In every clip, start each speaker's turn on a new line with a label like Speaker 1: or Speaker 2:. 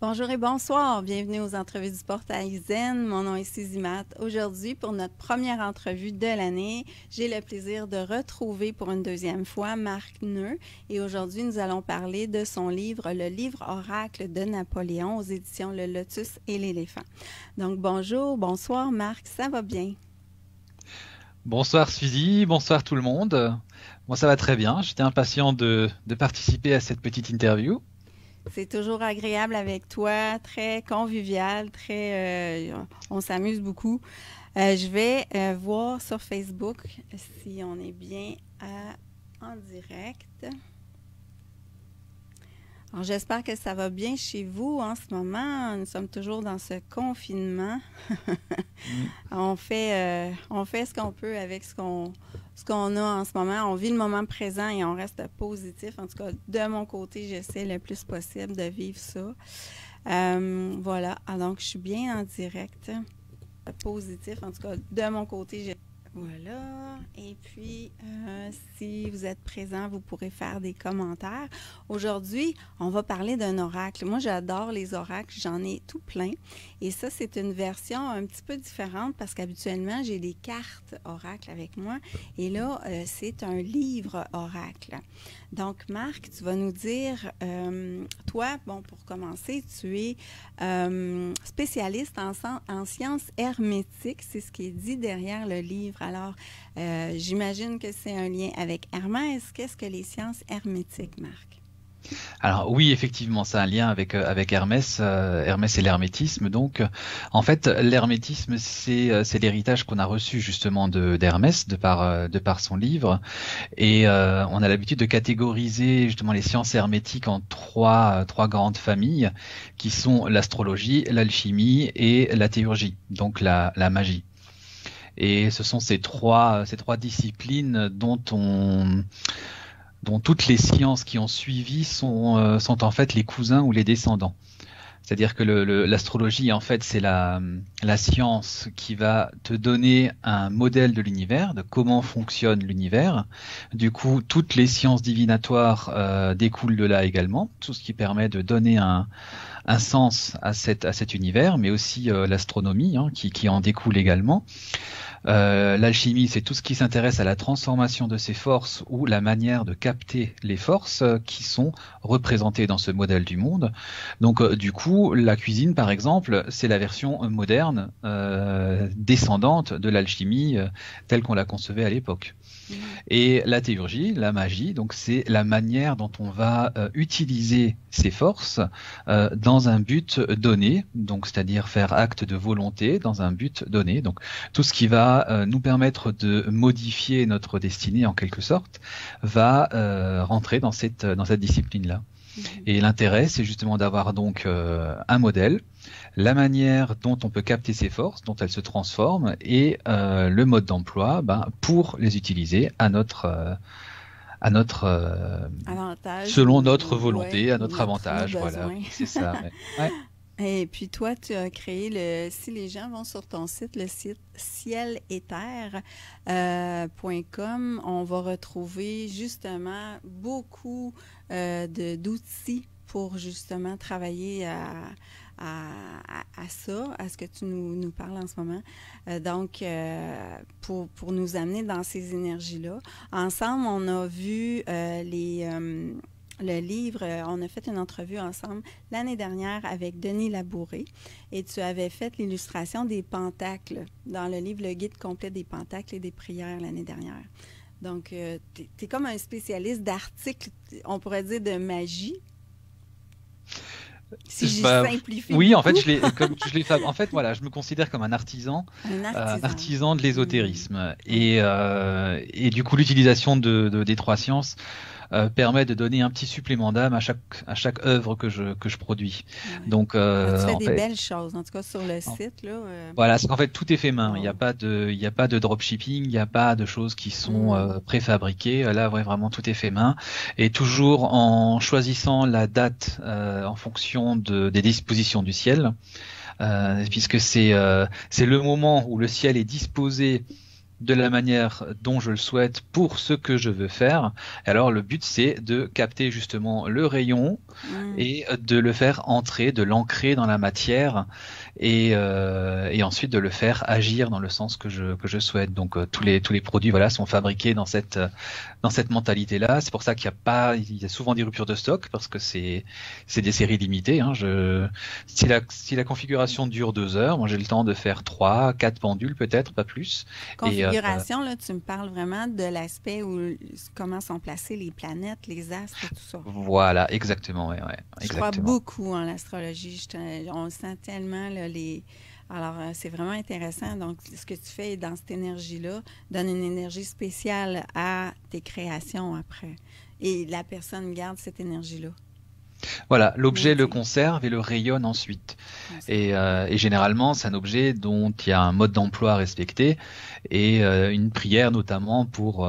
Speaker 1: Bonjour et bonsoir, bienvenue aux entrevues du portail Zen. Mon nom est Suzy Matt. Aujourd'hui, pour notre première entrevue de l'année, j'ai le plaisir de retrouver pour une deuxième fois Marc Neu. Et aujourd'hui, nous allons parler de son livre, Le livre oracle de Napoléon aux éditions Le Lotus et l'éléphant. Donc bonjour, bonsoir Marc, ça va bien?
Speaker 2: Bonsoir Suzy, bonsoir tout le monde. Moi ça va très bien, j'étais impatient de participer à cette petite interview.
Speaker 1: C'est toujours agréable avec toi, très convivial, on s'amuse beaucoup. Je vais voir sur Facebook si on est bien en direct. Alors, j'espère que ça va bien chez vous en ce moment. Nous sommes toujours dans ce confinement. On fait ce qu'on peut avec ce qu'on a en ce moment. On vit le moment présent et on reste positif. En tout cas, de mon côté, j'essaie le plus possible de vivre ça. Voilà. Alors, donc, je suis bien en direct. Positif. En tout cas, de mon côté, voilà. Et puis, si vous êtes présent, vous pourrez faire des commentaires. Aujourd'hui, on va parler d'un oracle. Moi, j'adore les oracles. J'en ai tout plein. Et ça, c'est une version un petit peu différente parce qu'habituellement, j'ai des cartes oracles avec moi. Et là, c'est un livre oracle. Donc, Marc, tu vas nous dire, toi, bon, pour commencer, tu es spécialiste en sciences hermétiques. C'est ce qui est dit derrière le livre. Alors, j'imagine que c'est un lien avec Hermès. Qu'est-ce que les sciences hermétiques, Marc?
Speaker 2: Alors oui, effectivement, ça a un lien avec Hermès, Hermès et l'hermétisme. Donc, en fait, l'hermétisme, c'est l'héritage qu'on a reçu justement d'Hermès de par son livre. Et on a l'habitude de catégoriser justement les sciences hermétiques en trois grandes familles qui sont l'astrologie, l'alchimie et la théurgie, donc la magie. Et ce sont ces trois disciplines dont toutes les sciences qui ont suivi sont en fait les cousins ou les descendants. C'est-à-dire que l'astrologie, en fait, c'est la science qui va te donner un modèle de l'univers, de comment fonctionne l'univers. Du coup, toutes les sciences divinatoires découlent de là également, tout ce qui permet de donner un sens à cet univers, mais aussi l'astronomie qui en découle également. L'alchimie, c'est tout ce qui s'intéresse à la transformation de ces forces ou la manière de capter les forces qui sont représentées dans ce modèle du monde. Donc, du coup, la cuisine, par exemple, c'est la version moderne, descendante de l'alchimie telle qu'on la concevait à l'époque. Et la théurgie, la magie, donc c'est la manière dont on va utiliser ces forces dans un but donné, donc c'est-à-dire faire acte de volonté dans un but donné. Donc tout ce qui va nous permettre de modifier notre destinée en quelque sorte va rentrer dans cette discipline-là. Et l'intérêt, c'est justement d'avoir donc un modèle, la manière dont on peut capter ces forces, dont elles se transforment, et le mode d'emploi pour les utiliser à notre
Speaker 1: avantage
Speaker 2: selon notre volonté,
Speaker 1: ouais,
Speaker 2: à notre avantage. Voilà,
Speaker 1: besoin.
Speaker 2: c'est ça. Ouais.
Speaker 1: Et puis toi, tu as créé si les gens vont sur ton site, le site cielether.com, on va retrouver justement beaucoup d'outils pour justement travailler à ça, à ce que tu nous parles en ce moment. Donc, pour nous amener dans ces énergies-là. Ensemble, on a vu le livre, on a fait une entrevue ensemble l'année dernière avec Denis Labouré et tu avais fait l'illustration des pentacles dans le livre Le guide complet des pentacles et des prières l'année dernière. Donc, tu es comme un spécialiste d'articles, on pourrait dire de magie. Si je simplifie
Speaker 2: oui,
Speaker 1: beaucoup.
Speaker 2: en fait, en fait, voilà, je me considère comme un artisan de l'ésotérisme. Et du coup, l'utilisation des trois sciences permet de donner un petit supplément d'âme à chaque œuvre que je produis.
Speaker 1: Ouais.
Speaker 2: Donc,
Speaker 1: tu fais des belles choses, en tout cas sur le site. Là,
Speaker 2: Voilà, c'est qu'en fait tout est fait main. Il n'y a pas de dropshipping, il n'y a pas de choses qui sont préfabriquées. Là, ouais, vraiment tout est fait main. Et toujours en choisissant la date en fonction des dispositions du ciel, puisque c'est le moment où le ciel est disposé de la manière dont je le souhaite pour ce que je veux faire. Et alors le but c'est de capter justement le rayon et de le faire entrer, de l'ancrer dans la matière et ensuite de le faire agir dans le sens que je souhaite. Donc tous les produits voilà sont fabriqués dans cette mentalité-là. C'est pour ça il y a souvent des ruptures de stock parce que c'est des séries limitées. Hein. Si la configuration dure 2 heures, moi j'ai le temps de faire 3, 4 pendules peut-être, pas plus.
Speaker 1: Configuration, là, tu me parles vraiment de l'aspect où comment sont placées les planètes, les astres et tout ça.
Speaker 2: Voilà, exactement.
Speaker 1: Je crois beaucoup en l'astrologie. On le sent tellement, là, Alors, c'est vraiment intéressant. Donc, ce que tu fais dans cette énergie-là donne une énergie spéciale à tes créations après. Et la personne garde cette énergie-là.
Speaker 2: Voilà, l'objet le conserve et le rayonne ensuite. Et généralement, c'est un objet dont il y a un mode d'emploi à respecter et une prière notamment pour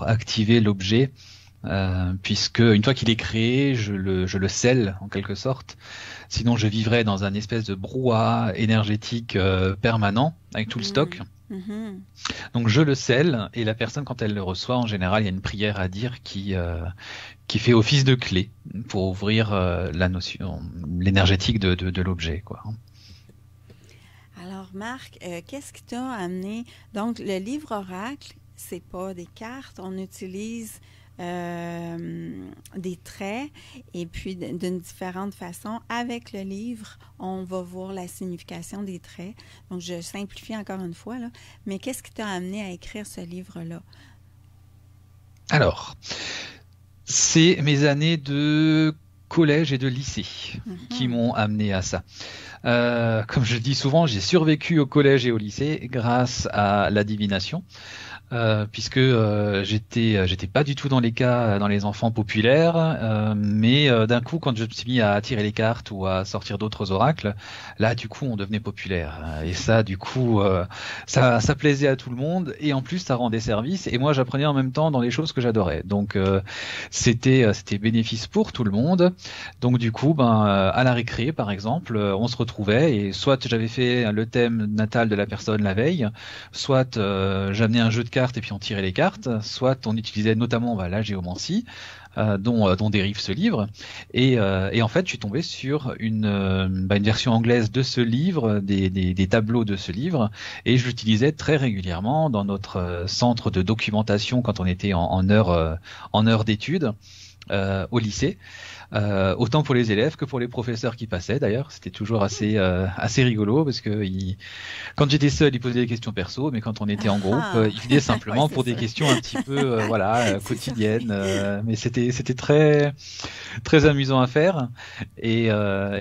Speaker 2: activer l'objet, puisque une fois qu'il est créé, je le scelle en quelque sorte. Sinon, je vivrais dans un espèce de brouhaha énergétique permanent avec tout le stock. Donc je le scelle et la personne quand elle le reçoit, en général, il y a une prière à dire qui fait office de clé pour ouvrir la notion, l'énergétique de l'objet, quoi.
Speaker 1: Alors Marc, qu'est-ce qui t'a amené? Donc le livre oracle, c'est pas des cartes, on utilise des traits et puis d'une différente façon. Avec le livre, on va voir la signification des traits. Donc, je simplifie encore une fois, là. Mais qu'est-ce qui t'a amené à écrire ce livre-là?
Speaker 2: Alors, c'est mes années de collège et de lycée qui m'ont amené à ça. Comme je dis souvent, j'ai survécu au collège et au lycée grâce à la divination. Puisque j'étais pas du tout dans les enfants populaires, mais d'un coup quand je me suis mis à tirer les cartes ou à sortir d'autres oracles, là du coup on devenait populaire et ça du coup ça plaisait à tout le monde et en plus ça rendait service et moi j'apprenais en même temps dans les choses que j'adorais, donc c'était bénéfice pour tout le monde. Donc du coup à la récré par exemple on se retrouvait et soit j'avais fait le thème natal de la personne la veille, soit j'amenais un jeu de cartes et puis on tirait les cartes, soit on utilisait notamment la géomancie dont dérive ce livre et en fait je suis tombé sur une version anglaise de ce livre, des tableaux de ce livre et je l'utilisais très régulièrement dans notre centre de documentation quand on était en heure d'études au lycée. Autant pour les élèves que pour les professeurs qui passaient d'ailleurs, c'était toujours assez rigolo parce que quand j'étais seul, ils posaient des questions perso, mais quand on était en groupe, ils venaient simplement pour des questions un petit peu quotidiennes, mais c'était très très amusant à faire et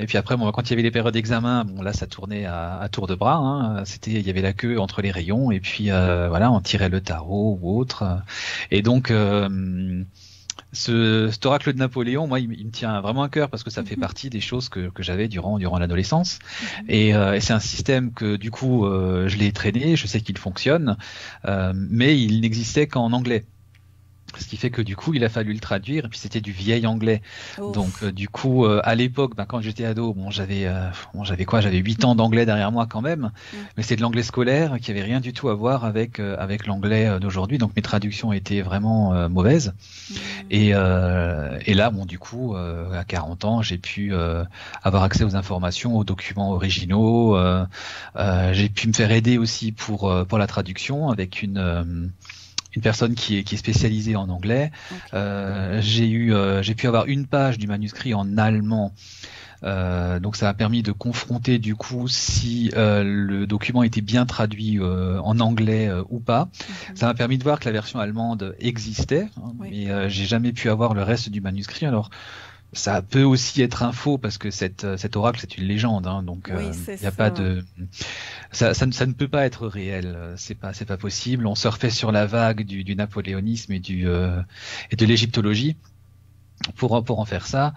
Speaker 2: puis après quand il y avait les périodes d'examen, là ça tournait à tour de bras, hein, il y avait la queue entre les rayons et puis on tirait le tarot ou autre et donc cet oracle de Napoléon, moi, il me tient vraiment à cœur parce que ça fait partie des choses que j'avais durant l'adolescence. Et c'est un système que, du coup, je l'ai traîné, je sais qu'il fonctionne, mais il n'existait qu'en anglais. Ce qui fait que du coup, il a fallu le traduire, et puis c'était du vieil anglais. Ouf. Donc du coup, à l'époque, quand j'étais ado, j'avais 8 ans d'anglais derrière moi quand même, mais c'est de l'anglais scolaire qui avait rien du tout à voir avec l'anglais d'aujourd'hui. Donc mes traductions étaient vraiment mauvaises. Et là, du coup, à 40 ans, j'ai pu avoir accès aux informations, aux documents originaux. J'ai pu me faire aider aussi pour la traduction avec une personne qui est spécialisée en anglais. Okay. J'ai pu avoir une page du manuscrit en allemand. Donc ça m'a permis de confronter du coup si le document était bien traduit en anglais ou pas. Ça m'a permis de voir que la version allemande existait, mais j'ai jamais pu avoir le reste du manuscrit. Alors ça peut aussi être un faux parce que cet oracle c'est une légende, hein, donc il y a pas de ça ne peut pas être réel, c'est pas possible. On surfait sur la vague du napoléonisme et de l'égyptologie pour en faire ça.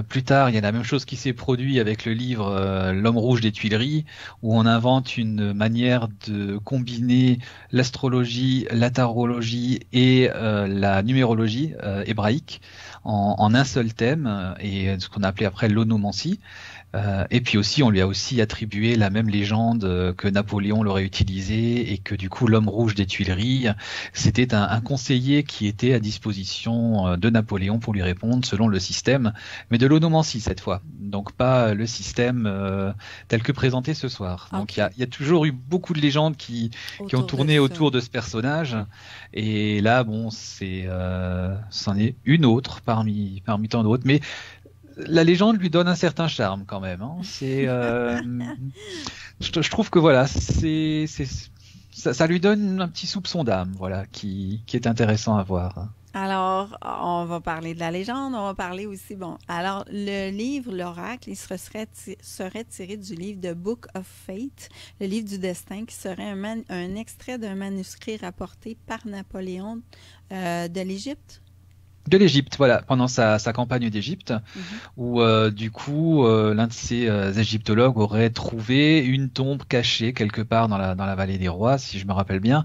Speaker 2: Plus tard, il y a la même chose qui s'est produit avec le livre L'homme rouge des Tuileries, où on invente une manière de combiner l'astrologie, la tarologie et la numérologie hébraïque en un seul thème, et ce qu'on a appelé après l'onomancie. Et puis aussi, on lui a aussi attribué la même légende que Napoléon l'aurait utilisée et que du coup l'homme rouge des Tuileries, c'était un conseiller qui était à disposition de Napoléon pour lui répondre selon le système, mais de l'onomancie cette fois, donc pas le système tel que présenté ce soir. Okay. Donc il y a toujours eu beaucoup de légendes qui ont tourné autour de ce personnage, et là bon c'en est une autre parmi tant d'autres, mais la légende lui donne un certain charme quand même. Hein. Je trouve que voilà, ça lui donne un petit soupçon d'âme, voilà, qui est intéressant à voir.
Speaker 1: Alors, on va parler de la légende, on va parler aussi, alors le livre, l'oracle, il serait tiré du livre The Book of Fate, le livre du destin, qui serait un extrait d'un manuscrit rapporté par Napoléon de l'Égypte.
Speaker 2: De l'Égypte, voilà, pendant sa campagne d'Égypte, où du coup l'un de ces égyptologues aurait trouvé une tombe cachée quelque part dans la vallée des rois, si je me rappelle bien,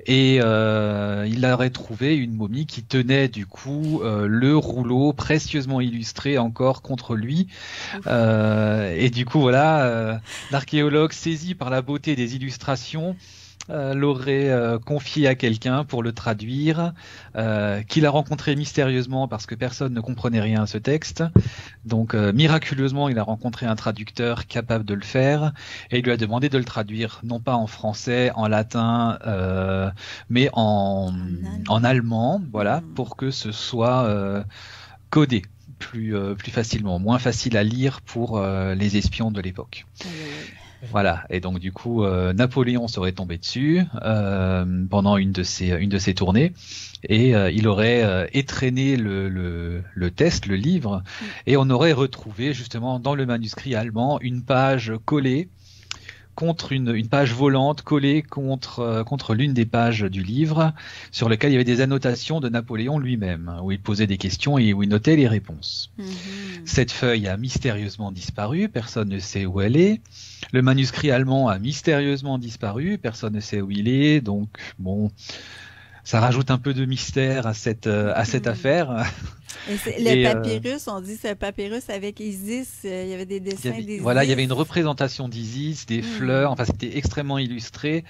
Speaker 2: et il aurait trouvé une momie qui tenait du coup le rouleau précieusement illustré encore contre lui, et du coup voilà, l'archéologue saisi par la beauté des illustrations l'aurait confié à quelqu'un pour le traduire, qu'il a rencontré mystérieusement parce que personne ne comprenait rien à ce texte. Donc miraculeusement, il a rencontré un traducteur capable de le faire et il lui a demandé de le traduire non pas en français, en latin, mais en allemand, voilà, pour que ce soit codé plus facilement, moins facile à lire pour les espions de l'époque. Voilà, et donc du coup Napoléon serait tombé dessus pendant une de ses tournées, et il aurait étrenné le test, le livre, et on aurait retrouvé justement dans le manuscrit allemand une page collée contre une page volante collée contre l'une des pages du livre, sur lequel il y avait des annotations de Napoléon lui-même, où il posait des questions et où il notait les réponses. Cette feuille a mystérieusement disparu, personne ne sait où elle est. Le manuscrit allemand a mystérieusement disparu, personne ne sait où il est, donc bon, ça rajoute un peu de mystère à cette affaire.
Speaker 1: Et le papyrus, on dit c'est un papyrus avec Isis, il y avait des dessins d'Isis.
Speaker 2: Voilà, il y avait une représentation d'Isis, des fleurs, enfin c'était extrêmement illustré.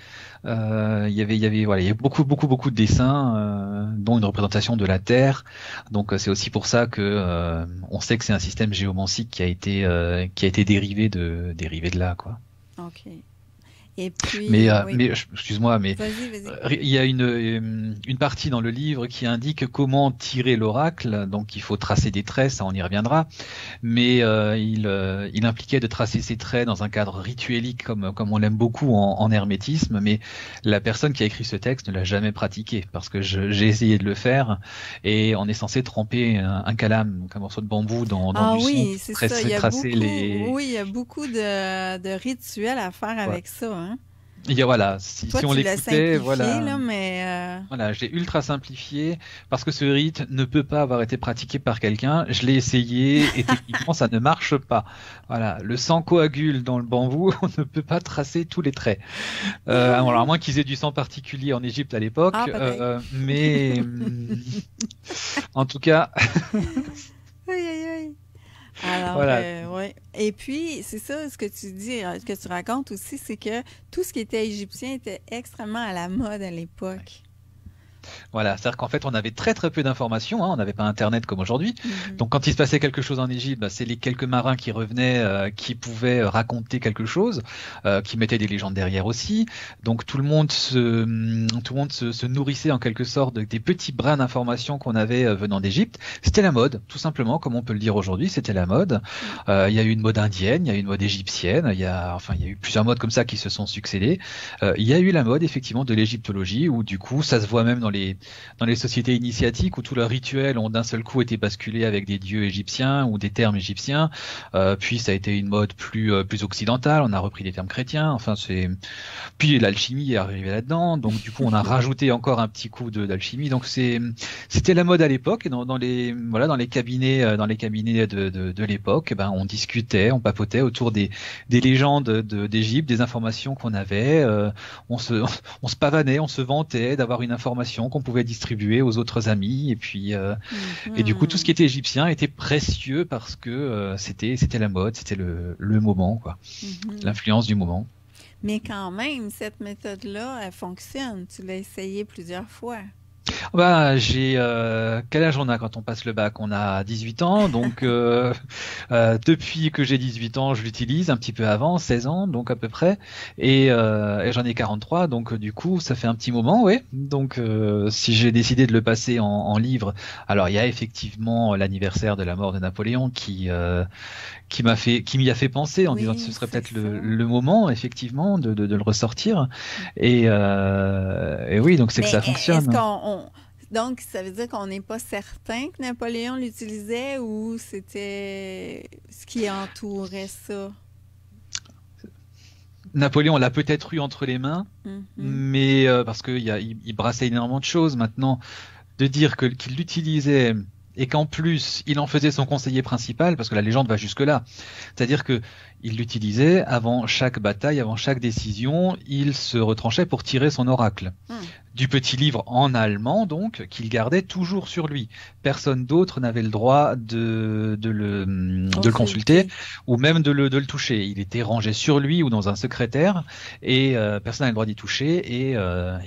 Speaker 2: Il y avait beaucoup de dessins, dont une représentation de la Terre. Donc c'est aussi pour ça que on sait que c'est un système géomantique qui a été dérivé de là, quoi.
Speaker 1: Ok. Et puis,
Speaker 2: mais
Speaker 1: oui.
Speaker 2: excuse-moi, mais
Speaker 1: vas-y.
Speaker 2: Il y a une partie dans le livre qui indique comment tirer l'oracle. Donc il faut tracer des traits, ça on y reviendra. Mais il impliquait de tracer ces traits dans un cadre rituelique comme on l'aime beaucoup en hermétisme. Mais la personne qui a écrit ce texte ne l'a jamais pratiqué, parce que j'ai essayé de le faire, et on est censé tremper un calame, donc un morceau de bambou dans du
Speaker 1: oui,
Speaker 2: son,
Speaker 1: c'est ça. Il y a
Speaker 2: les...
Speaker 1: beaucoup de rituels à faire avec ça. Hein?
Speaker 2: Voilà, si on l'écoutait, voilà.
Speaker 1: Là, mais
Speaker 2: Voilà, j'ai ultra simplifié parce que ce rite ne peut pas avoir été pratiqué par quelqu'un. Je l'ai essayé et techniquement ça ne marche pas. Voilà, le sang coagule dans le bambou, on ne peut pas tracer tous les traits. Alors à moins qu'ils aient du sang particulier en Égypte à l'époque, mais en tout cas.
Speaker 1: Alors,
Speaker 2: voilà.
Speaker 1: ouais. Et puis, c'est ça, ce que tu dis, ce que tu racontes aussi, c'est que tout ce qui était égyptien était extrêmement à la mode à l'époque.
Speaker 2: Voilà, c'est-à-dire qu'en fait, on avait très peu d'informations, on n'avait pas Internet comme aujourd'hui. Donc, quand il se passait quelque chose en Égypte, c'est les quelques marins qui revenaient qui pouvaient raconter quelque chose, qui mettaient des légendes derrière aussi. Donc, tout le monde se nourrissait en quelque sorte des petits brins d'informations qu'on avait venant d'Égypte. C'était la mode, tout simplement, comme on peut le dire aujourd'hui, c'était la mode. Il y a eu une mode indienne, il y a eu une mode égyptienne, il y a eu plusieurs modes comme ça qui se sont succédés. Il y a eu la mode, effectivement, de l'égyptologie, où du coup, ça se voit même dans les sociétés initiatiques où tous leurs rituels ont d'un seul coup été basculés avec des dieux égyptiens ou des termes égyptiens. Puis ça a été une mode plus occidentale. On a repris des termes chrétiens. Enfin puis l'alchimie est arrivée là-dedans. Donc du coup on a rajouté encore un petit coup d'alchimie. Donc c'était la mode à l'époque. Et dans les cabinets de l'époque, on discutait, on papotait autour des légendes d'Égypte, des informations qu'on avait. On se pavanait, on se vantait d'avoir une information collection qu'on pouvait distribuer aux autres amis. Et puis, et du coup, tout ce qui était égyptien était précieux parce que c'était la mode, c'était le moment, quoi, l'influence du moment.
Speaker 1: Mais quand même, cette méthode-là, elle fonctionne. Tu l'as essayé plusieurs fois.
Speaker 2: Bah, quel âge on a quand on passe le bac? On a 18 ans, donc depuis que j'ai 18 ans, je l'utilise un petit peu avant, 16 ans, donc à peu près, et j'en ai 43, donc du coup, ça fait un petit moment, ouais. Donc si j'ai décidé de le passer en livre, alors il y a effectivement l'anniversaire de la mort de Napoléon qui m'y a fait penser en disant que ce serait peut-être le moment, effectivement, de le ressortir. Et oui, donc c'est que ça fonctionne.
Speaker 1: Donc, ça veut dire qu'on n'est pas certain que Napoléon l'utilisait ou c'était ce qui entourait ça?
Speaker 2: Napoléon l'a peut-être eu entre les mains, mais parce qu'il brassait énormément de choses. Maintenant, de dire qu'il l'utilisait et qu'en plus, il en faisait son conseiller principal, parce que la légende va jusque-là. C'est-à-dire que il l'utilisait avant chaque bataille, avant chaque décision, il se retranchait pour tirer son oracle. Du petit livre en allemand, donc, qu'il gardait toujours sur lui. Personne d'autre n'avait le droit de le consulter, ou même de le toucher. Il était rangé sur lui ou dans un secrétaire, et personne n'avait le droit d'y toucher, et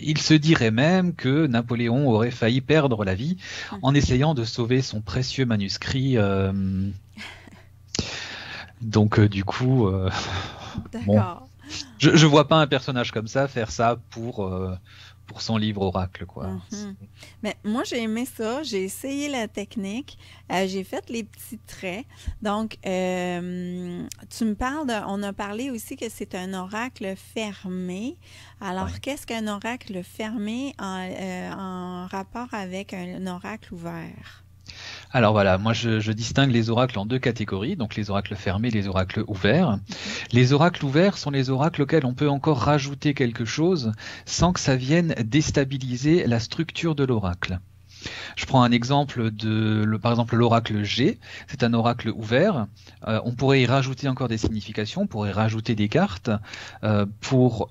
Speaker 2: il se dirait même que Napoléon aurait failli perdre la vie en essayant de sauver son précieux manuscrit. Donc du coup, bon, je vois pas un personnage comme ça faire ça pour son livre oracle, quoi.
Speaker 1: Mais moi, j'ai aimé ça. J'ai essayé la technique. J'ai fait les petits traits. Donc, tu me parles on a parlé aussi que c'est un oracle fermé. Alors, qu'est-ce qu'un oracle fermé en rapport avec un oracle ouvert?
Speaker 2: Alors voilà, moi je distingue les oracles en deux catégories, donc les oracles fermés et les oracles ouverts. Les oracles ouverts sont les oracles auxquels on peut encore rajouter quelque chose sans que ça vienne déstabiliser la structure de l'oracle. Je prends un exemple par exemple l'oracle G, c'est un oracle ouvert. On pourrait y rajouter encore des significations, on pourrait rajouter des cartes pour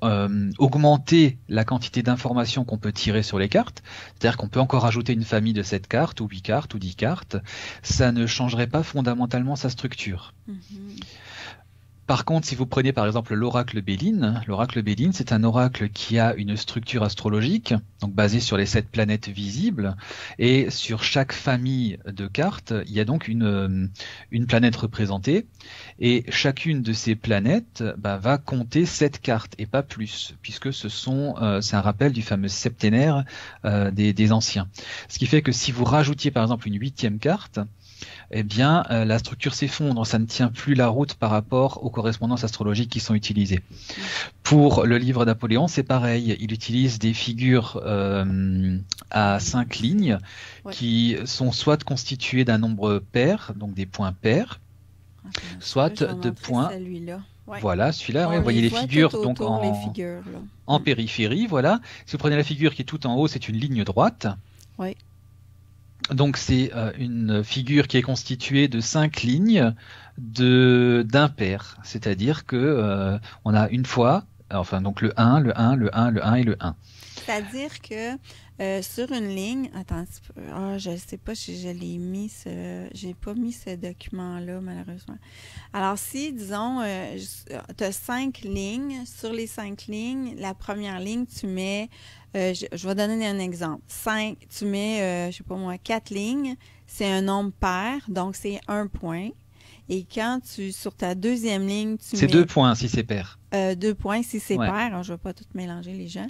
Speaker 2: augmenter la quantité d'informations qu'on peut tirer sur les cartes. C'est-à-dire qu'on peut encore rajouter une famille de 7 cartes, ou 8 cartes, ou 10 cartes. Ça ne changerait pas fondamentalement sa structure. Par contre, si vous prenez par exemple l'oracle Béline, c'est un oracle qui a une structure astrologique, donc basée sur les 7 planètes visibles, et sur chaque famille de cartes, il y a donc une planète représentée, et chacune de ces planètes va compter 7 cartes, et pas plus, puisque c'est un rappel du fameux septénaire des anciens. Ce qui fait que si vous rajoutiez par exemple une 8e carte, eh bien, la structure s'effondre, ça ne tient plus la route par rapport aux correspondances astrologiques qui sont utilisées. Pour le livre Napoléon, c'est pareil, il utilise des figures à 5 lignes qui sont soit constituées d'un nombre pair, donc des points pairs, soit de points... Voilà, celui-là, vous voyez les figures donc en périphérie, voilà. Si vous prenez la figure qui est tout en haut, c'est une ligne droite.
Speaker 1: Oui.
Speaker 2: Donc c'est une figure qui est constituée de 5 lignes d'impairs, c'est-à-dire que on a une fois, enfin donc le 1, le 1, le 1, le 1 et le 1.
Speaker 1: C'est-à-dire que sur une ligne, attends un petit peu, je ne sais pas si je l'ai mis, j'ai pas mis ce document-là malheureusement. Alors si, disons, tu as 5 lignes, sur les 5 lignes, la première ligne, tu mets, je vais donner un exemple, tu mets, je sais pas moi, 4 lignes, c'est un nombre pair, donc c'est 1 point. Et quand sur ta deuxième ligne, tu mets...
Speaker 2: C'est 2 points si c'est pair.
Speaker 1: 2 points si c'est pair. Alors, je ne vais pas tout mélanger les gens.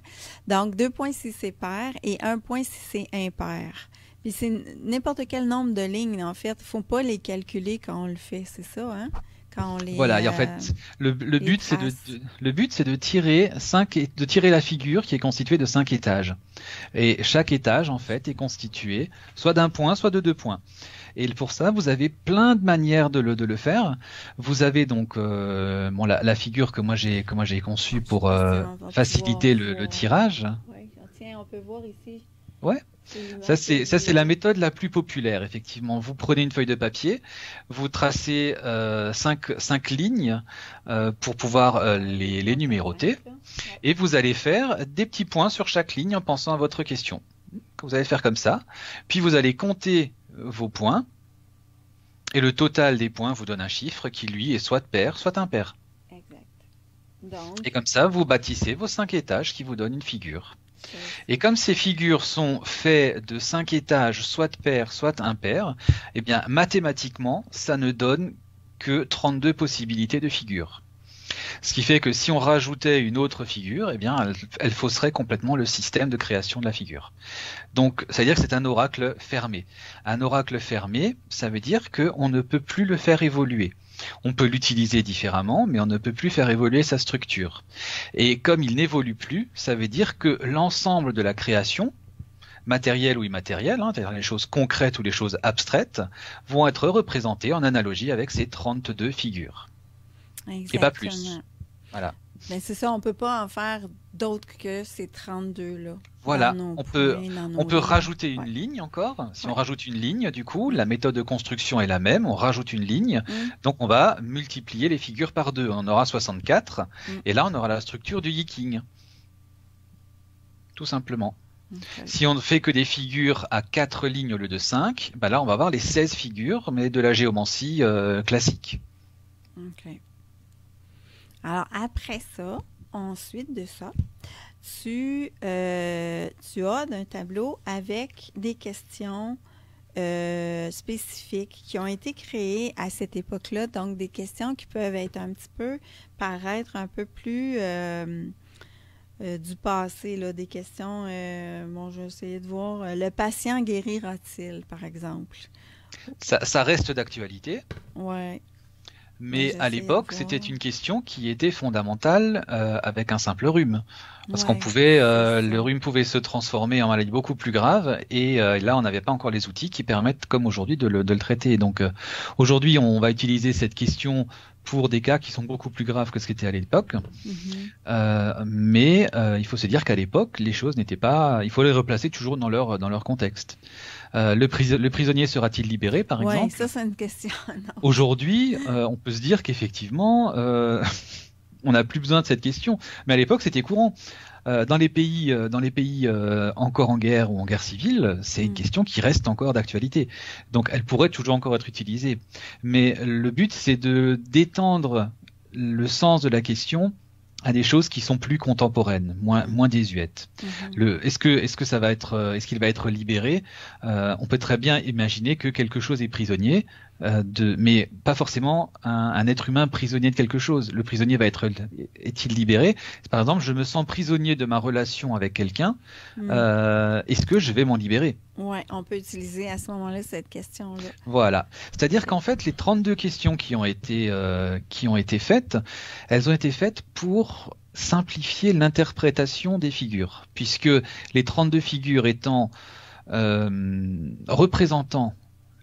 Speaker 1: Donc, 2 points si c'est pair et 1 point si c'est impair. Puis c'est n'importe quel nombre de lignes, en fait. Il ne faut pas les calculer quand on le fait, c'est ça, hein? Quand on les,
Speaker 2: voilà, et en fait, le but, c'est de tirer la figure qui est constituée de 5 étages. Et chaque étage, en fait, est constitué soit d'un point, soit de 2 points. Et pour ça, vous avez plein de manières de le faire. Vous avez donc la figure que moi j'ai conçue pour faciliter le tirage.
Speaker 1: Oui, tiens, on peut voir ici.
Speaker 2: Ouais. Ça c'est la méthode la plus populaire, effectivement. Vous prenez une feuille de papier, vous tracez 5 lignes pour pouvoir les numéroter, et vous allez faire des petits points sur chaque ligne en pensant à votre question. Vous allez faire comme ça. Puis vous allez compter vos points. Et le total des points vous donne un chiffre qui, lui, est soit pair, soit impair.
Speaker 1: Exact.
Speaker 2: Et
Speaker 1: Donc,
Speaker 2: comme ça, vous bâtissez vos 5 étages qui vous donnent une figure.
Speaker 1: c'est
Speaker 2: Et comme ces figures sont faites de 5 étages, soit pairs, soit impairs, eh bien, mathématiquement, ça ne donne que 32 possibilités de figures. Ce qui fait que si on rajoutait une autre figure, eh bien, elle fausserait complètement le système de création de la figure. Donc, ça veut dire que c'est un oracle fermé. Un oracle fermé, ça veut dire qu'on ne peut plus le faire évoluer. On peut l'utiliser différemment, mais on ne peut plus faire évoluer sa structure. Et comme il n'évolue plus, ça veut dire que l'ensemble de la création, matérielle ou immatérielle, c'est-à-dire les choses concrètes ou les choses abstraites, vont être représentées en analogie avec ces 32 figures. Et pas plus.
Speaker 1: exactement.
Speaker 2: Voilà.
Speaker 1: Ben, c'est ça, on ne peut pas en faire d'autres que ces 32-là.
Speaker 2: Voilà,
Speaker 1: Dans nos
Speaker 2: on
Speaker 1: points, dans nos
Speaker 2: peut
Speaker 1: lignes.
Speaker 2: rajouter une
Speaker 1: Ouais.
Speaker 2: ligne encore. Si on
Speaker 1: Ouais.
Speaker 2: rajoute une ligne, du coup, la méthode de construction est la même. On rajoute une ligne.
Speaker 1: Mm.
Speaker 2: Donc, on va multiplier les figures par 2. On en aura 64.
Speaker 1: Mm.
Speaker 2: Et là, on aura la structure du yiking. Tout simplement.
Speaker 1: OK.
Speaker 2: Si on ne fait que des figures à 4 lignes au lieu de 5, bah là, on va avoir les 16 figures, mais de la géomancie classique.
Speaker 1: OK. Alors, après ça, ensuite de ça, tu as un tableau avec des questions spécifiques qui ont été créées à cette époque-là, donc des questions qui peuvent être un petit peu, paraître un peu plus du passé, là, des questions, bon, je vais essayer de voir, le patient guérira-t-il, par exemple?
Speaker 2: Ça reste d'actualité.
Speaker 1: Ouais,
Speaker 2: Mais à
Speaker 1: j'essaie de
Speaker 2: l'époque,
Speaker 1: voir.
Speaker 2: c'était une question qui était fondamentale avec un simple rhume. Parce qu'on
Speaker 1: Ouais,
Speaker 2: pouvait,
Speaker 1: c'est
Speaker 2: le
Speaker 1: ça.
Speaker 2: rhume pouvait se transformer en maladie beaucoup plus grave, et là, on n'avait pas encore les outils qui permettent, comme aujourd'hui, de le traiter. Donc, aujourd'hui, on va utiliser cette question pour des cas qui sont beaucoup plus graves que ce qui était à l'époque.
Speaker 1: Mhm.
Speaker 2: Mais il faut se dire qu'à l'époque, les choses n'étaient pas. Il faut les replacer toujours dans leur contexte. Le prisonnier sera-t-il libéré, par
Speaker 1: Ouais,
Speaker 2: exemple?
Speaker 1: ça, c'est une question. Non.
Speaker 2: Aujourd'hui, on peut se dire qu'effectivement, on n'a plus besoin de cette question. Mais à l'époque, c'était courant. Dans les pays encore en guerre ou en guerre civile, c'est une
Speaker 1: Mm.
Speaker 2: question qui reste encore d'actualité. Donc, elle pourrait toujours encore être utilisée. Mais le but, c'est de d'étendre le sens de la question à des choses qui sont plus contemporaines, moins désuètes.
Speaker 1: Mhm.
Speaker 2: Est-ce qu'il va être libéré? On peut très bien imaginer que quelque chose est prisonnier, mais pas forcément un être humain prisonnier de quelque chose. Le prisonnier est-il libéré? Par exemple, je me sens prisonnier de ma relation avec quelqu'un.
Speaker 1: Mm.
Speaker 2: Est-ce que je vais m'en libérer?
Speaker 1: Ouais, on peut utiliser à ce moment-là cette question-là.
Speaker 2: Voilà. C'est-à-dire qu'en fait, les 32 questions qui ont été faites, elles ont été faites pour simplifier l'interprétation des figures, puisque les 32 figures étant représentant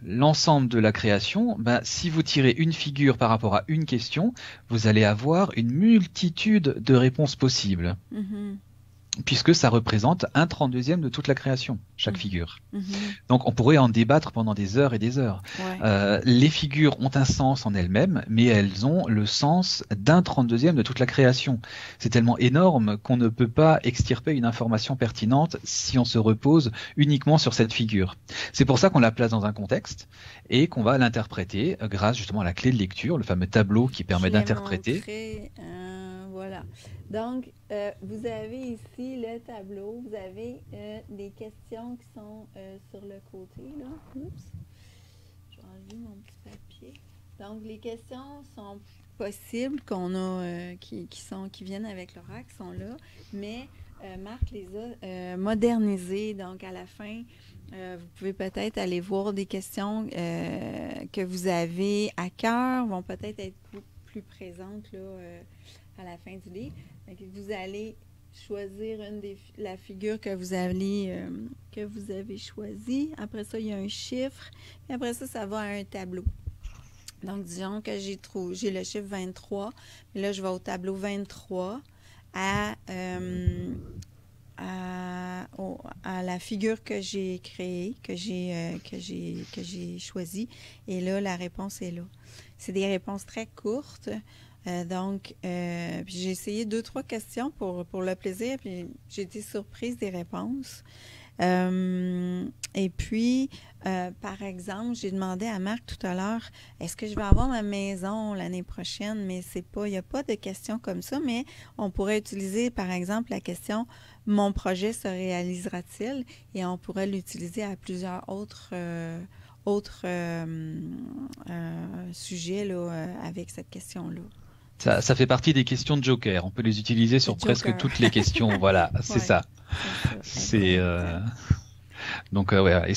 Speaker 2: l'ensemble de la création, bah, si vous tirez une figure par rapport à une question, vous allez avoir une multitude de réponses possibles,
Speaker 1: Mhm.
Speaker 2: puisque ça représente un 32e de toute la création, chaque figure.
Speaker 1: Mhm.
Speaker 2: Donc on pourrait en débattre pendant des heures et des heures.
Speaker 1: Ouais.
Speaker 2: Les figures ont un sens en elles-mêmes, mais elles ont le sens d'un 32e de toute la création. C'est tellement énorme qu'on ne peut pas extirper une information pertinente si on se repose uniquement sur cette figure. C'est pour ça qu'on la place dans un contexte et qu'on va l'interpréter grâce justement à la clé de lecture, le fameux tableau qui permet
Speaker 1: Je vais
Speaker 2: d'interpréter.
Speaker 1: montrer, voilà. Donc, vous avez ici le tableau. Vous avez des questions qui sont sur le côté, là. Oups. Je vais enlever mon petit papier. Donc, les questions sont possibles qu'on a, qui viennent avec l'oracle, sont là, mais Marc les a modernisées. Donc, à la fin, vous pouvez peut-être aller voir des questions que vous avez à cœur, vont peut-être être plus présentes là, à la fin du livre. Donc, vous allez choisir la figure que vous avez choisie. Après ça, il y a un chiffre. Et après ça, ça va à un tableau. Donc, disons que j'ai le chiffre 23. Mais là, je vais au tableau 23 à la figure que j'ai créée, que j'ai choisie. Et là, la réponse est là. C'est des réponses très courtes. Donc, j'ai essayé 2-3 questions pour le plaisir, puis j'ai été surprise des réponses. Et puis, par exemple, j'ai demandé à Marc tout à l'heure, est-ce que je vais avoir ma maison l'année prochaine? Mais il n'y a pas de question comme ça, mais on pourrait utiliser, par exemple, la question, mon projet se réalisera-t-il? Et on pourrait l'utiliser à plusieurs autres sujets là, avec cette question-là.
Speaker 2: Ça fait partie des questions de Joker. On peut les utiliser sur presque toutes les questions. Voilà, c'est ça. C'est donc ouais.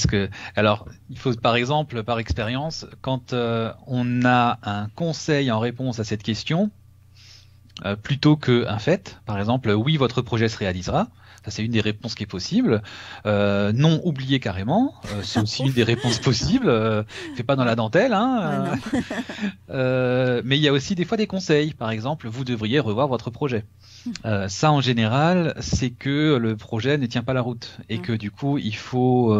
Speaker 2: Alors il faut par exemple par expérience quand on a un conseil en réponse à cette question plutôt qu'un fait. Par exemple, oui, votre projet se réalisera. Ça, c'est une des réponses qui est possible. Non, oubliez carrément. C'est aussi une des réponses possibles. Fais pas dans la dentelle. Hein, mais il y a aussi des fois des conseils. Par exemple, vous devriez revoir votre projet. Ça, en général, c'est que le projet ne tient pas la route et que du coup, il faut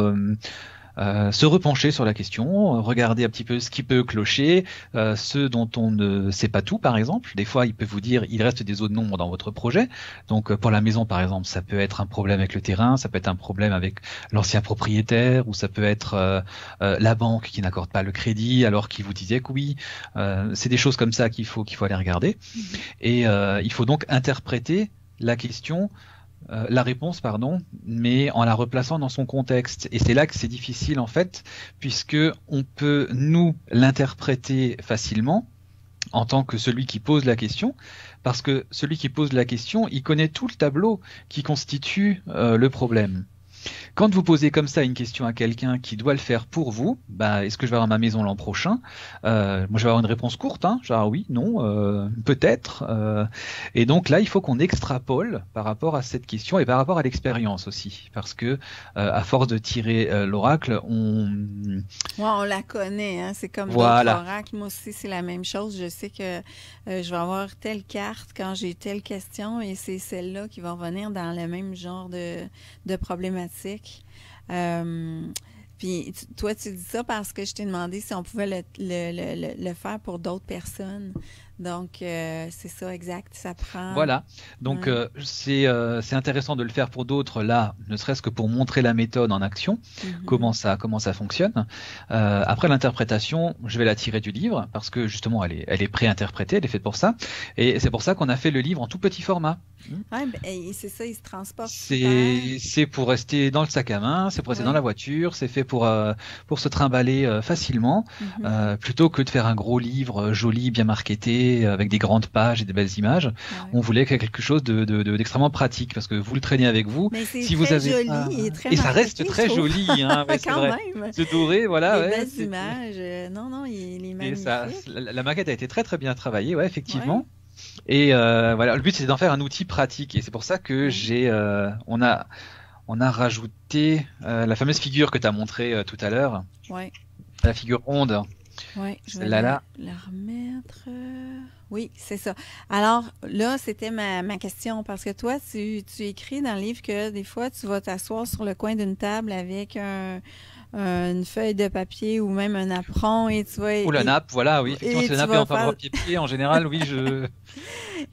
Speaker 2: se repencher sur la question, regarder un petit peu ce qui peut clocher, ce dont on ne sait pas tout, par exemple. Des fois, il peut vous dire, il reste des zones d'ombre dans votre projet. Donc, pour la maison, par exemple, ça peut être un problème avec le terrain, ça peut être un problème avec l'ancien propriétaire, ou ça peut être la banque qui n'accorde pas le crédit alors qu'il vous disait que oui. C'est des choses comme ça qu'il faut aller regarder. Et il faut donc interpréter la question, la réponse, pardon, mais en la replaçant dans son contexte. Et c'est là que c'est difficile, en fait, puisque on peut, nous, l'interpréter facilement en tant que celui qui pose la question, parce que celui qui pose la question, il connaît tout le tableau qui constitue le problème. Quand vous posez comme ça une question à quelqu'un qui doit le faire pour vous, bah, est-ce que je vais avoir ma maison l'an prochain? Moi, je vais avoir une réponse courte, hein, genre oui, non, peut-être. Et donc là, il faut qu'on extrapole par rapport à cette question et par rapport à l'expérience aussi, parce que à force de tirer l'oracle,
Speaker 1: on la connaît, hein, c'est comme d'autres oracles. Moi aussi, c'est la même chose. Je sais que je vais avoir telle carte quand j'ai telle question et c'est celle-là qui va revenir dans le même genre de problématique. Puis toi, tu dis ça parce que je t'ai demandé si on pouvait le faire pour d'autres personnes. Donc, c'est ça, exact. Ça prend...
Speaker 2: Voilà. Donc, c'est intéressant de le faire pour d'autres, là, ne serait-ce que pour montrer la méthode en action, comment ça fonctionne. Après, l'interprétation, je vais la tirer du livre, parce que justement, elle est pré-interprétée, elle est faite pour ça. Et c'est pour ça qu'on a fait le livre en tout petit format.
Speaker 1: Ouais, c'est ça, il se transporte.
Speaker 2: C'est pour rester dans le sac à main, c'est pour rester dans la voiture, c'est fait pour se trimballer facilement, plutôt que de faire un gros livre joli, bien marketé, avec des grandes pages et des belles images. On voulait quelque chose d'extrêmement pratique, parce que vous le traînez avec vous.
Speaker 1: Mais c'est très joli et très
Speaker 2: et ça reste très joli, hein, c'est vrai.
Speaker 1: Même.
Speaker 2: C'est doré, voilà.
Speaker 1: Des belles images. Non, il est magnifique.
Speaker 2: La maquette a été très très bien travaillée, effectivement. Et voilà, le but c'est d'en faire un outil pratique, et c'est pour ça que on a rajouté la fameuse figure que tu as montrée tout à l'heure. La figure ronde.
Speaker 1: Oui, je vais la remettre. Oui, c'est ça. Alors là, c'était ma question, parce que toi, tu écris dans le livre que des fois, tu vas t'asseoir sur le coin d'une table avec une feuille de papier ou même un apron et tu vas...
Speaker 2: Ou la nappe, voilà, oui. Effectivement, si la nappe est en forme papier, en général, oui, je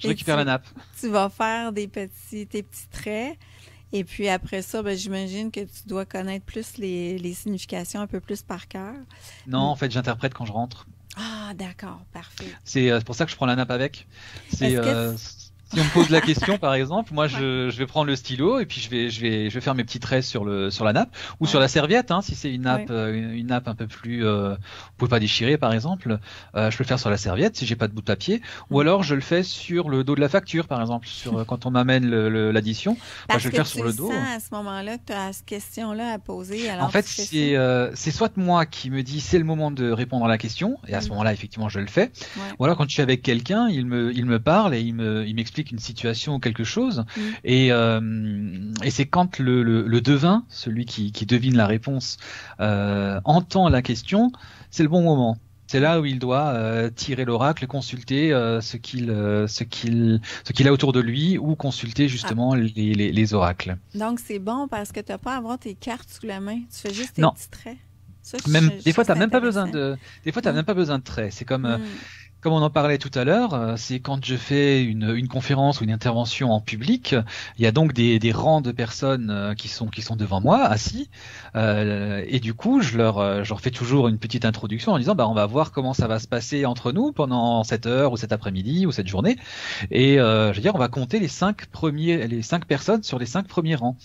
Speaker 2: récupère la nappe.
Speaker 1: Tu vas faire tes petits traits. Et puis après ça, j'imagine que tu dois connaître plus les significations un peu plus par cœur.
Speaker 2: Non, en fait, j'interprète quand je rentre.
Speaker 1: Ah, d'accord, parfait.
Speaker 2: C'est pour ça que je prends la nappe avec. Si on me pose la question, par exemple, moi je vais prendre le stylo et puis je vais faire mes petits traits sur la nappe ou sur la serviette, hein, si c'est une nappe un peu plus, vous pouvez pas déchirer par exemple, je peux le faire sur la serviette si j'ai pas de bout de papier, ou alors je le fais sur le dos de la facture par exemple, quand on m'amène l'addition, je vais le faire sur le dos.
Speaker 1: Parce que tu sens à ce moment-là que tu as cette question-là à poser. Alors
Speaker 2: en fait, c'est soit moi qui me dis c'est le moment de répondre à la question et à ce moment-là effectivement je le fais, ou alors quand je suis avec quelqu'un, il me parle et il m'explique une situation ou quelque chose, et c'est quand le devin, celui qui devine la réponse, entend la question, c'est le bon moment. C'est là où il doit tirer l'oracle, consulter ce qu'il a autour de lui, ou consulter justement les oracles.
Speaker 1: Donc c'est bon parce que tu n'as pas à avoir tes cartes sous la main, tu fais juste tes petits traits.
Speaker 2: Des fois, tu n'as même pas besoin de traits. C'est comme comme on en parlait tout à l'heure, c'est quand je fais une conférence ou une intervention en public, il y a donc des rangs de personnes qui sont devant moi, assis, et du coup, je leur fais toujours une petite introduction en disant, bah, on va voir comment ça va se passer entre nous pendant cette heure ou cet après-midi ou cette journée, et je veux dire, on va compter les 5 personnes sur les 5 premiers rangs.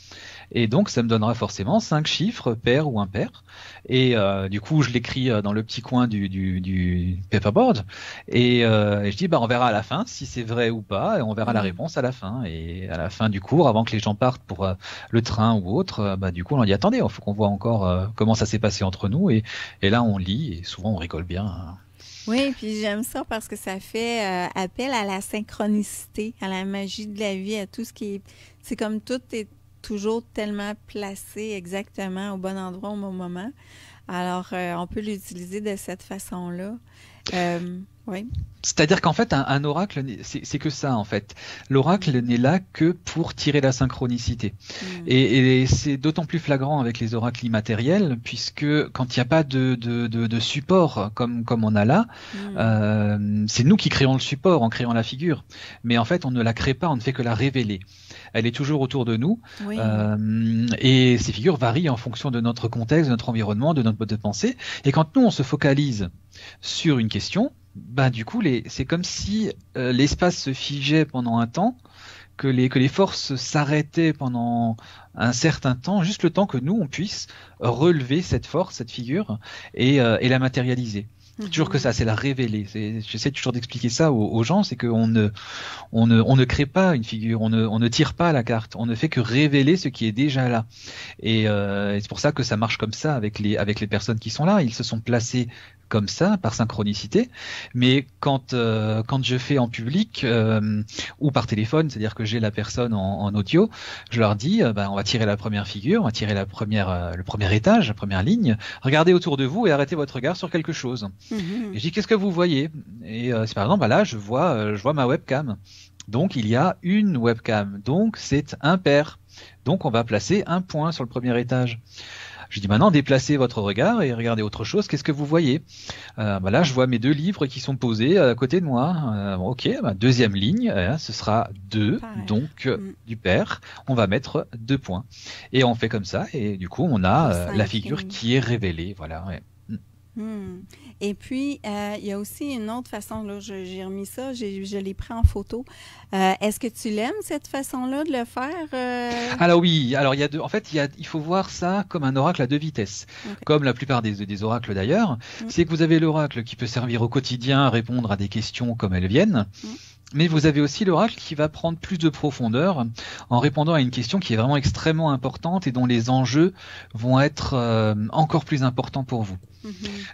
Speaker 2: Et donc, ça me donnera forcément 5 chiffres, pairs ou impairs. Et du coup, je l'écris dans le petit coin du paperboard. Et je dis, bah, on verra à la fin si c'est vrai ou pas. Et on verra la réponse à la fin. Et à la fin du cours, avant que les gens partent pour le train ou autre, bah, du coup, on leur dit, attendez, il faut qu'on voit encore comment ça s'est passé entre nous. Et là, on lit et souvent, on rigole bien.
Speaker 1: Oui, puis j'aime ça parce que ça fait appel à la synchronicité, à la magie de la vie, à tout ce qui est... C'est comme tout est toujours tellement placé exactement au bon endroit au bon moment. Alors, on peut l'utiliser de cette façon-là. Oui.
Speaker 2: C'est-à-dire qu'en fait, un oracle, c'est que ça, en fait. L'oracle n'est là que pour tirer la synchronicité. Et c'est d'autant plus flagrant avec les oracles immatériels, puisque quand il n'y a pas de support comme on a là, c'est nous qui créons le support en créant la figure. Mais en fait, on ne la crée pas, on ne fait que la révéler. Elle est toujours autour de nous. Oui. Et ces figures varient en fonction de notre contexte, de notre environnement, de notre mode de pensée. Et quand nous, on se focalise sur une question, bah, du coup, c'est comme si l'espace se figeait pendant un temps, que les forces s'arrêtaient pendant un certain temps, juste le temps que nous, on puisse relever cette force, cette figure, et la matérialiser. C'est toujours que ça, c'est la révéler. J'essaie toujours d'expliquer ça aux gens, c'est qu'on ne crée pas une figure, on ne tire pas la carte, on ne fait que révéler ce qui est déjà là. Et c'est pour ça que ça marche comme ça avec les personnes qui sont là. Ils se sont placés comme ça, par synchronicité, mais quand je fais en public ou par téléphone, c'est-à-dire que j'ai la personne en audio, je leur dis, on va tirer la première figure, on va tirer le premier étage, la première ligne, regardez autour de vous et arrêtez votre regard sur quelque chose. Et je dis, qu'est-ce que vous voyez? Et c'est par exemple, là, je vois ma webcam. Donc, il y a une webcam. Donc, c'est impair. Donc, on va placer un point sur le premier étage. Je dis maintenant, déplacez votre regard et regardez autre chose. Qu'est-ce que vous voyez? Là, je vois mes 2 livres qui sont posés à côté de moi. Ok, deuxième ligne, ce sera 2, donc du pair. On va mettre 2 points. Et on fait comme ça. Et du coup, on a la figure qui est révélée. Voilà. Ouais.
Speaker 1: Et puis, il y a aussi une autre façon, là, j'ai remis ça, je l'ai pris en photo. Est-ce que tu l'aimes, cette façon-là de le faire?
Speaker 2: Alors oui, alors il faut voir ça comme un oracle à 2 vitesses. Okay. Comme la plupart des oracles d'ailleurs. C'est que vous avez l'oracle qui peut servir au quotidien à répondre à des questions comme elles viennent. Mais vous avez aussi l'oracle qui va prendre plus de profondeur en répondant à une question qui est vraiment extrêmement importante et dont les enjeux vont être encore plus importants pour vous.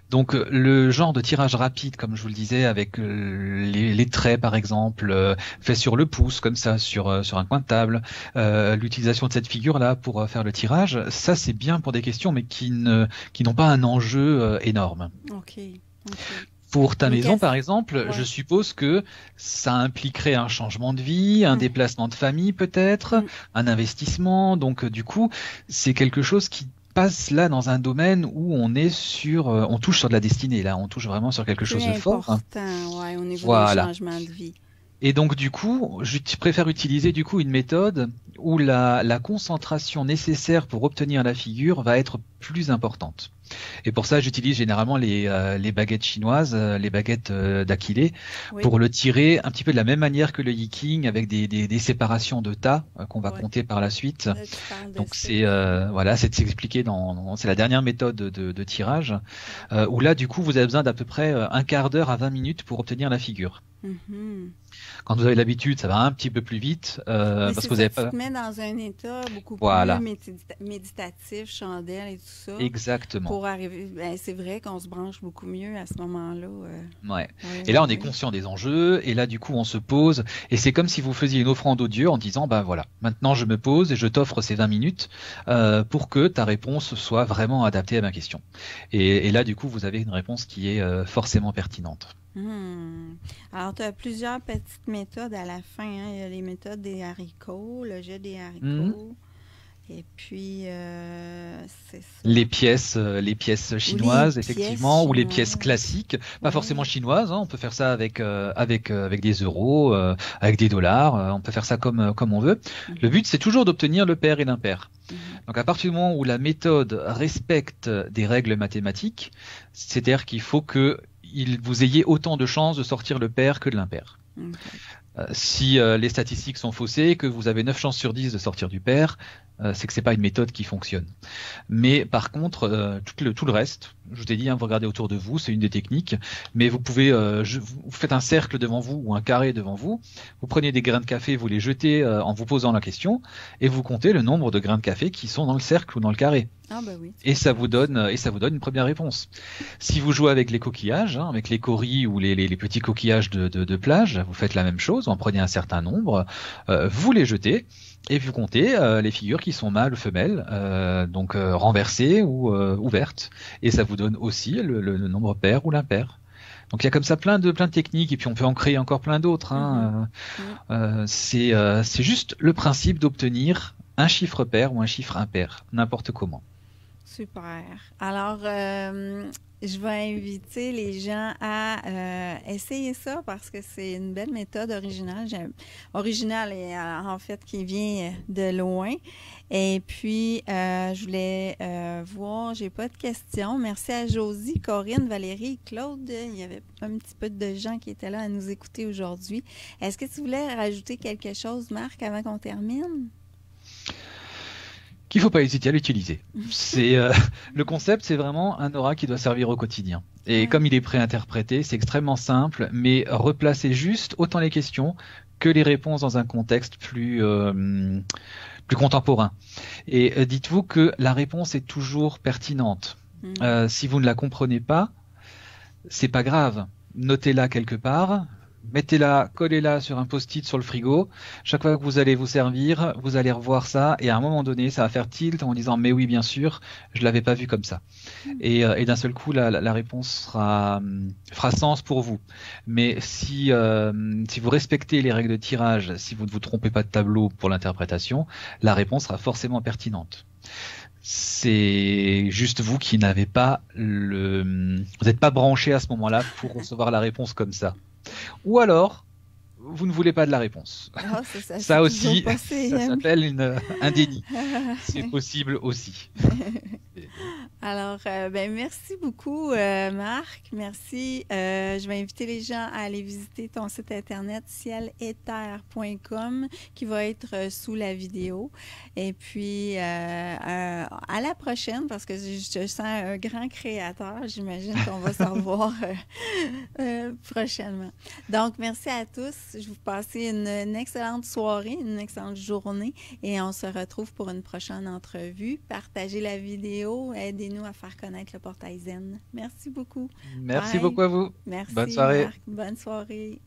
Speaker 2: Donc le genre de tirage rapide, comme je vous le disais, avec les traits par exemple, fait sur le pouce, comme ça, sur un coin de table, l'utilisation de cette figure-là pour faire le tirage, ça c'est bien pour des questions mais qui n'ont pas un enjeu énorme.
Speaker 1: Okay.
Speaker 2: Pour ta maison, par exemple, je suppose que ça impliquerait un changement de vie, un déplacement de famille peut-être, un investissement. Donc, du coup, c'est quelque chose qui passe là dans un domaine où on touche sur de la destinée. Là, on touche vraiment sur quelque chose de fort.
Speaker 1: C'est important, ouais, au niveau du changement de vie.
Speaker 2: Et donc, du coup, je préfère utiliser du coup une méthode où la concentration nécessaire pour obtenir la figure va être plus importante. Et pour ça, j'utilise généralement les baguettes chinoises, les baguettes d'Aquilée, pour le tirer un petit peu de la même manière que le yiking, avec des séparations de tas qu'on va compter par la suite. Donc c'est expliqué c'est la dernière méthode de tirage, où là du coup vous avez besoin d'à peu près un quart d'heure à 20 minutes pour obtenir la figure. Quand vous avez l'habitude, ça va un petit peu plus vite. Parce que vous avez pas...
Speaker 1: Tu te mets dans un état beaucoup plus méditatif, chandelle et tout ça.
Speaker 2: Exactement.
Speaker 1: Pour arriver, c'est vrai qu'on se branche beaucoup mieux à ce moment-là.
Speaker 2: Et là, on est conscient des enjeux. Et là, du coup, on se pose. Et c'est comme si vous faisiez une offrande au Dieu en disant, voilà, maintenant je me pose et je t'offre ces 20 minutes pour que ta réponse soit vraiment adaptée à ma question. Et là, du coup, vous avez une réponse qui est forcément pertinente.
Speaker 1: Alors, tu as plusieurs petites méthodes à la fin. Il y a les méthodes des haricots, le jet des haricots. Et puis, c'est
Speaker 2: Les
Speaker 1: ça.
Speaker 2: les pièces
Speaker 1: Ou les
Speaker 2: chinoises,
Speaker 1: pièces
Speaker 2: effectivement, ou les pièces
Speaker 1: chinoises.
Speaker 2: classiques, pas forcément
Speaker 1: Oui.
Speaker 2: chinoises, hein, on peut faire ça avec des euros, avec des dollars, on peut faire ça comme on veut. Le
Speaker 1: Mhm,
Speaker 2: but, c'est toujours d'obtenir le pair et l'impair.
Speaker 1: mhm,
Speaker 2: Donc à partir du moment où la méthode respecte des règles mathématiques, c'est-à-dire qu'il faut que vous ayez autant de chances de sortir le pair que de l'impair.
Speaker 1: OK.
Speaker 2: Si les statistiques sont faussées, que vous avez 9 chances sur 10 de sortir du pair, c'est que c'est pas une méthode qui fonctionne. Mais par contre, tout le reste, je vous ai dit, hein, vous regardez autour de vous, c'est une des techniques, mais vous pouvez, vous faites un cercle devant vous ou un carré devant vous, vous prenez des grains de café, vous les jetez en vous posant la question, et vous comptez le nombre de grains de café qui sont dans le cercle ou dans le carré.
Speaker 1: Ah ben oui, tu
Speaker 2: Et
Speaker 1: peux
Speaker 2: ça
Speaker 1: faire
Speaker 2: vous
Speaker 1: ça.
Speaker 2: donne, et ça vous donne une première réponse. Si vous jouez avec les coquillages, hein, avec les coris ou les petits coquillages de plage, vous faites la même chose, vous en prenez un certain nombre, vous les jetez, et vous comptez les figures qui sont mâles ou femelles, donc renversées ou ouvertes, et ça vous donne aussi le nombre pair ou l'impair. Donc il y a comme ça plein de techniques, et puis on peut en créer encore plein d'autres.
Speaker 1: Mhm,
Speaker 2: Hein.
Speaker 1: mm.
Speaker 2: C'est juste le principe d'obtenir un chiffre pair ou un chiffre impair, n'importe comment.
Speaker 1: Super. Alors, je vais inviter les gens à essayer ça parce que c'est une belle méthode originale. Originale et en fait qui vient de loin. Et puis, je voulais voir, j'ai pas de questions. Merci à Josie, Corinne, Valérie, Claude. Il y avait un petit peu de gens qui étaient là à nous écouter aujourd'hui. Est-ce que tu voulais rajouter quelque chose, Marc, avant qu'on termine?
Speaker 2: Qu'il faut pas hésiter à l'utiliser. C'est le concept, c'est vraiment un aura qui doit servir au quotidien. Et
Speaker 1: Ouais.
Speaker 2: comme il est préinterprété, c'est extrêmement simple, mais replacer juste autant les questions que les réponses dans un contexte plus contemporain. Et dites-vous que la réponse est toujours pertinente.
Speaker 1: Mm.
Speaker 2: Si vous ne la comprenez pas, c'est pas grave. Notez-la quelque part. Mettez-la, collez-la sur un post-it sur le frigo. Chaque fois que vous allez vous servir, vous allez revoir ça et à un moment donné, ça va faire tilt en disant mais oui, bien sûr, je l'avais pas vu comme ça. Et d'un seul coup, la réponse fera sens pour vous. Mais si vous respectez les règles de tirage, si vous ne vous trompez pas de tableau pour l'interprétation, la réponse sera forcément pertinente. C'est juste vous qui n'avez pas vous n'êtes pas branché à ce moment-là pour recevoir la réponse comme ça. Ou alors, vous ne voulez pas de la réponse.
Speaker 1: Ah, ça, c'est
Speaker 2: Ça
Speaker 1: toujours
Speaker 2: aussi, ça
Speaker 1: possible.
Speaker 2: s'appelle un déni. C'est possible aussi.
Speaker 1: Alors, ben, merci beaucoup, Marc. Merci. Je vais inviter les gens à aller visiter ton site internet cieletterre.com qui va être sous la vidéo. Et puis, à la prochaine parce que je sens un grand créateur. J'imagine qu'on va se revoir prochainement. Donc, merci à tous. Je vous passe une excellente soirée, une excellente journée et on se retrouve pour une prochaine entrevue. Partagez la vidéo, aidez-nous à faire connaître le portail Zen. Merci beaucoup.
Speaker 2: Merci
Speaker 1: Bye.
Speaker 2: beaucoup à vous. Bonne
Speaker 1: Merci,
Speaker 2: soirée.
Speaker 1: Marc. Bonne soirée.